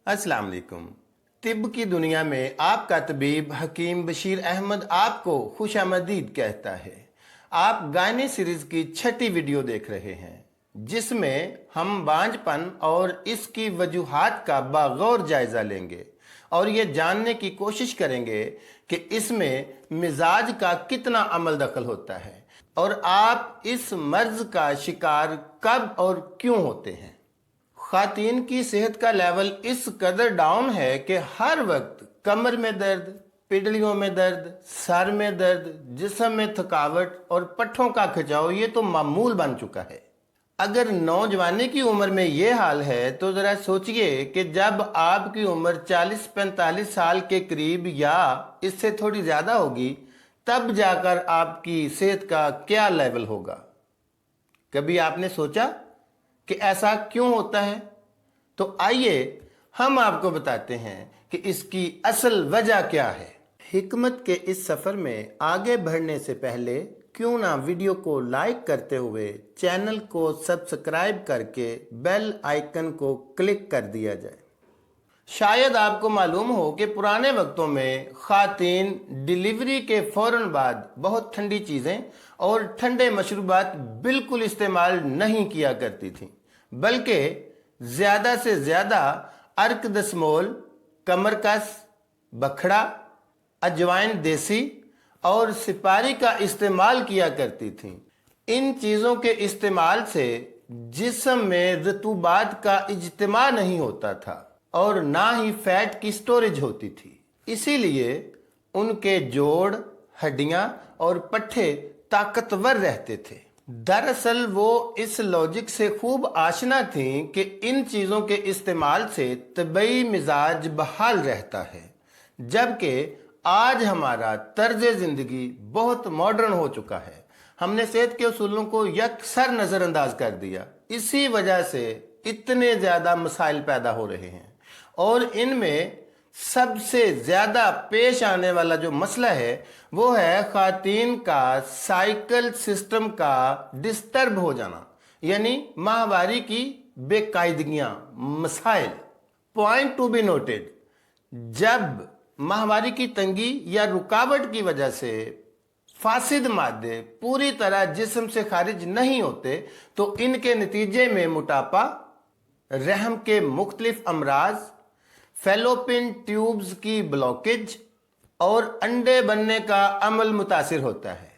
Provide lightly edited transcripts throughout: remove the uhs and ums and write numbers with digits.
अस्सलाम वालेकुम। तिब की दुनिया में आपका तबीब हकीम बशीर अहमद आपको खुशामदीद कहता है। आप गायने सीरीज की 6ठी वीडियो देख रहे हैं, जिसमें हम बांझपन और इसकी वजूहात का बागौर जायजा लेंगे और ये जानने की कोशिश करेंगे कि इसमें मिजाज का कितना अमल दखल होता है और आप इस मर्ज का शिकार कब और क्यों होते हैं। खातीन की सेहत का लेवल इस कदर डाउन है कि हर वक्त कमर में दर्द, पिडलियों में दर्द, सर में दर्द, जिस्म में थकावट और पट्ठों का खिंचाव ये तो मामूल बन चुका है। अगर नौजवानी की उम्र में ये हाल है तो ज़रा सोचिए कि जब आपकी उम्र 40-45 साल के करीब या इससे थोड़ी ज़्यादा होगी, तब जाकर आपकी सेहत का क्या लेवल होगा। कभी आपने सोचा कि ऐसा क्यों होता है? तो आइए हम आपको बताते हैं कि इसकी असल वजह क्या है। हिकमत के इस सफ़र में आगे बढ़ने से पहले क्यों ना वीडियो को लाइक करते हुए चैनल को सब्सक्राइब करके बेल आइकन को क्लिक कर दिया जाए। शायद आपको मालूम हो कि पुराने वक्तों में खातीन डिलीवरी के फ़ौरन बाद बहुत ठंडी चीज़ें और ठंडे मशरूबात बिल्कुल इस्तेमाल नहीं किया करती थीं, बल्कि ज़्यादा से ज़्यादा अर्क दसमोल, कमरकस, बखड़ा, अजवाइन देसी और सिपारी का इस्तेमाल किया करती थीं। इन चीज़ों के इस्तेमाल से जिस्म में रतूबात का इज्तिमा नहीं होता था और ना ही फैट की स्टोरेज होती थी। इसीलिए उनके जोड़, हड्डियां और पट्ठे ताकतवर रहते थे। दरअसल वो इस लॉजिक से खूब आशना थीं कि इन चीज़ों के इस्तेमाल से तबई मिजाज बहाल रहता है, जबकि आज हमारा तर्ज ज़िंदगी बहुत मॉडर्न हो चुका है। हमने सेहत के उसूलों को यकसर नज़रअंदाज कर दिया। इसी वजह से इतने ज़्यादा मसाइल पैदा हो रहे हैं और इनमें सबसे ज़्यादा पेश आने वाला जो मसला है वो है खातीन का साइकिल सिस्टम का डिस्टर्ब हो जाना, यानी माहवारी की बेकायदगियाँ, मसाइल। पॉइंट टू बी नोटेड, जब माहवारी की तंगी या रुकावट की वजह से फासिद मादे पूरी तरह जिस्म से खारिज नहीं होते तो इनके नतीजे में मोटापा, रहम के मुख्तलिफ अमराज, फैलोपिन ट्यूब्स की ब्लॉकेज और अंडे बनने का अमल मुतासिर होता है।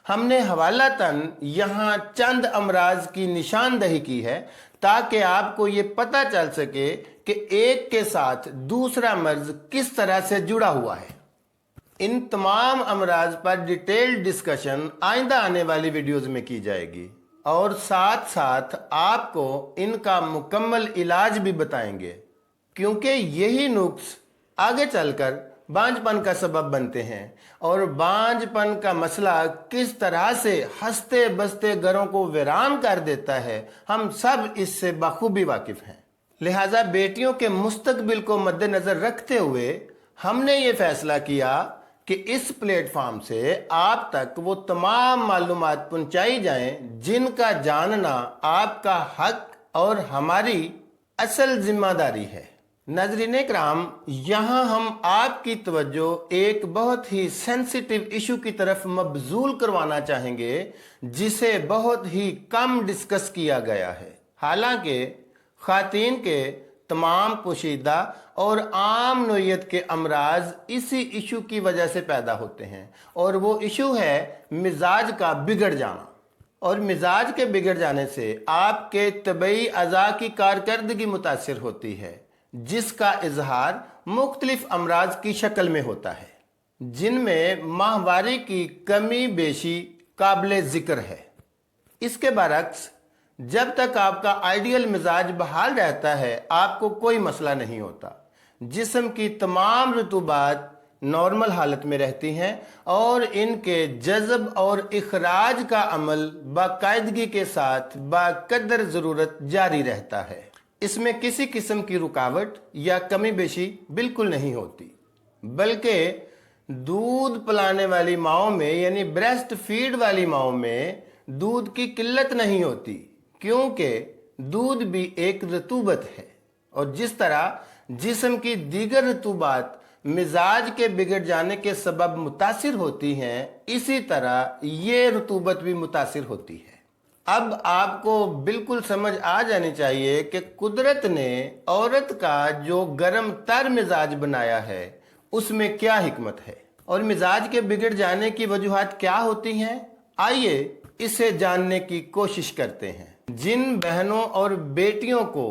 हमने हवालातन यहाँ चंद अमराज की निशानदही की है ताकि आपको ये पता चल सके कि एक के साथ दूसरा मर्ज किस तरह से जुड़ा हुआ है। इन तमाम अमराज पर डिटेल्ड डिस्कशन आइंदा आने वाली वीडियोज़ में की जाएगी और साथ साथ आपको इनका मुकम्मल इलाज भी बताएंगे, क्योंकि यही नुक्स आगे चलकर बांझपन का सबब बनते हैं और बांझपन का मसला किस तरह से हंसते बसते घरों को वीरान कर देता है, हम सब इससे बखूबी वाकिफ हैं। लिहाजा बेटियों के मुस्तकबिल को मद्देनज़र रखते हुए हमने ये फैसला किया कि इस प्लेटफॉर्म से आप तक वो तमाम मालूमात पहुंचाई जाएं जिनका जानना आपका हक और हमारी असल जिम्मेदारी है। नाज़रीन किराम, यहाँ हम आपकी तवज्जो एक बहुत ही सेंसिटिव इशू की तरफ मबजूल करवाना चाहेंगे जिसे बहुत ही कम डिस्कस किया गया है। हालांकि खातीन के तमाम पोशीदा और आम नोयत के अमराज इसी इशू की वजह से पैदा होते हैं और वो इशू है मिजाज का बिगड़ जाना। और मिजाज के बिगड़ जाने से आपके तबई अज़ा की कारकर्दगी मुतासिर होती है, जिसका इजहार मुख्तलिफ अमराज की शक्ल में होता है, जिनमें माहवारी की कमी बेशी काबिल ज़िक्र है। इसके बरक्स जब तक आपका आइडियल मिजाज बहाल रहता है आपको कोई मसला नहीं होता। जिस्म की तमाम रतूबात नॉर्मल हालत में रहती हैं और इनके जज़ब और इखराज का अमल बाकायदगी के साथ बाकदर ज़रूरत जारी रहता है। इसमें किसी किस्म की रुकावट या कमी बेशी बिल्कुल नहीं होती, बल्कि दूध पिलाने वाली माओं में यानी ब्रेस्ट फीड वाली माओं में दूध की किल्लत नहीं होती, क्योंकि दूध भी एक रतूबत है और जिस तरह जिस्म की दीगर रतूबात मिजाज के बिगड़ जाने के सबब मुतासिर होती हैं, इसी तरह ये रतूबत भी मुतासिर होती है। अब आपको बिल्कुल समझ आ जानी चाहिए कि कुदरत ने औरत का जो गर्म तर मिजाज बनाया है उसमें क्या हिकमत है और मिजाज के बिगड़ जाने की वजूहात क्या होती हैं। आइए इसे जानने की कोशिश करते हैं। जिन बहनों और बेटियों को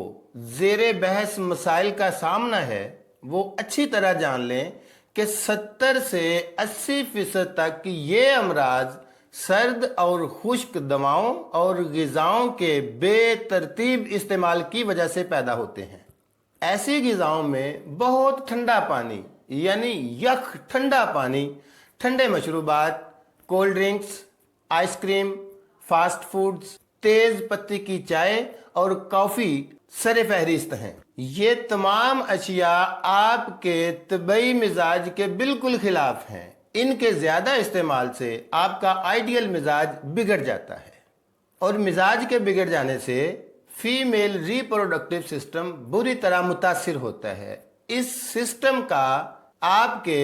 ज़ेरे बहस मसाइल का सामना है वो अच्छी तरह जान लें कि 70 से 80% तक ये अमराज सर्द और खुश्क दवाओं और ग़िज़ाओं के बेतरतीब इस्तेमाल की वजह से पैदा होते हैं। ऐसी ग़िज़ाओं में बहुत ठंडा पानी यानी यख ठंडा पानी, ठंडे मशरूबात, cold drinks, ice cream, fast foods, तेज पत्ती की चाय और कॉफ़ी सरे फहरिस्त हैं। ये तमाम अशिया आपके तबई मिजाज के बिल्कुल खिलाफ हैं। इनके ज़्यादा इस्तेमाल से आपका आइडियल मिजाज बिगड़ जाता है और मिजाज के बिगड़ जाने से फीमेल रिप्रोडक्टिव सिस्टम बुरी तरह मुतासिर होता है। इस सिस्टम का आपके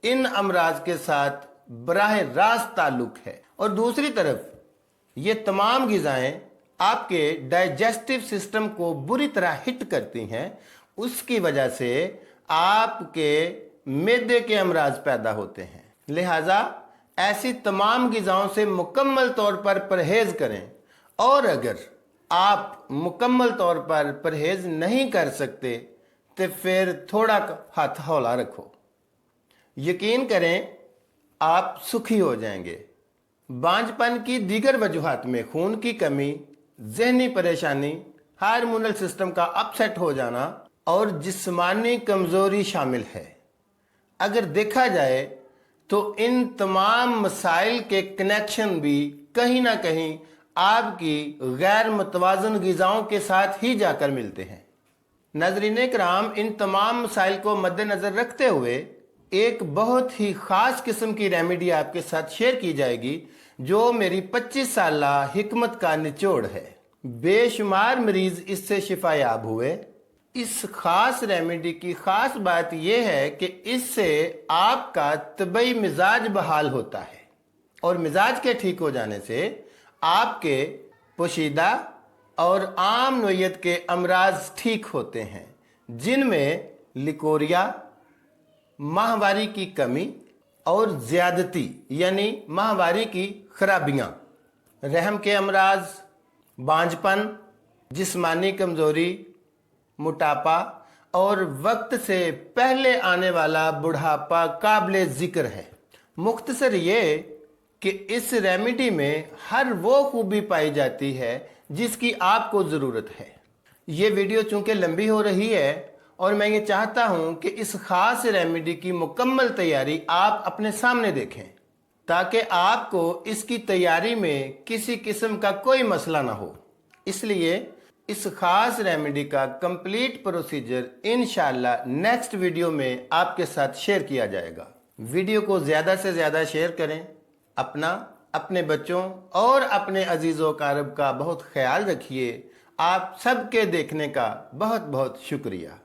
इन अमराज के साथ बराह रास्त ताल्लुक है और दूसरी तरफ ये तमाम ग़िज़ाएँ आपके डाइजेस्टिव सिस्टम को बुरी तरह हिट करती हैं। उसकी वजह से आपके मैदे के अमराज पैदा होते हैं। लिहाजा ऐसी तमाम ग़िज़ाओं से मुकम्मल तौर पर परहेज़ करें और अगर आप मुकम्मल तौर पर परहेज़ नहीं कर सकते तो फिर थोड़ा हाथ हौला रखो। यकीन करें आप सुखी हो जाएंगे। बांझपन की दीगर वजूहात में खून की कमी, ज़हनी परेशानी, हार्मोनल सिस्टम का अपसेट हो जाना और जिस्मानी कमज़ोरी शामिल है। अगर देखा जाए तो इन तमाम मसाइल के कनेक्शन भी कहीं ना कहीं आपकी गैर मुतवाज़न ग़िज़ाओं के साथ ही जाकर मिलते हैं। नाज़रीन किराम, इन तमाम मसाइल को मद्देनज़र रखते हुए एक बहुत ही ख़ास किस्म की रेमेडी आपके साथ शेयर की जाएगी जो मेरी 25 साला हिकमत का निचोड़ है। बेशुमार मरीज़ इससे शिफायाब हुए। इस ख़ास रेमेडी की ख़ास बात यह है कि इससे आपका तबई मिजाज बहाल होता है और मिजाज के ठीक हो जाने से आपके पोशीदा और आम नोयत के अमराज ठीक होते हैं, जिनमें लिकोरिया, माहवारी की कमी और ज़्यादती यानी माहवारी की खराबियाँ, रहम के अमराज, बांझपन, जिस्मानी कमज़ोरी, मोटापा और वक्त से पहले आने वाला बुढ़ापा काबिल ज़िक्र है। मुख्तसर ये कि इस रेमेडी में हर वो खूबी पाई जाती है जिसकी आपको ज़रूरत है। ये वीडियो चूँकि लंबी हो रही है और मैं ये चाहता हूँ कि इस ख़ास रेमेडी की मुकम्मल तैयारी आप अपने सामने देखें ताकि आपको इसकी तैयारी में किसी किस्म का कोई मसला ना हो। इसलिए इस ख़ास रेमेडी का कंप्लीट प्रोसीजर इंशाअल्लाह नेक्स्ट वीडियो में आपके साथ शेयर किया जाएगा। वीडियो को ज़्यादा से ज़्यादा शेयर करें। अपना, अपने बच्चों और अपने अजीज़ों कारब का बहुत ख्याल रखिए। आप सबके देखने का बहुत बहुत शुक्रिया।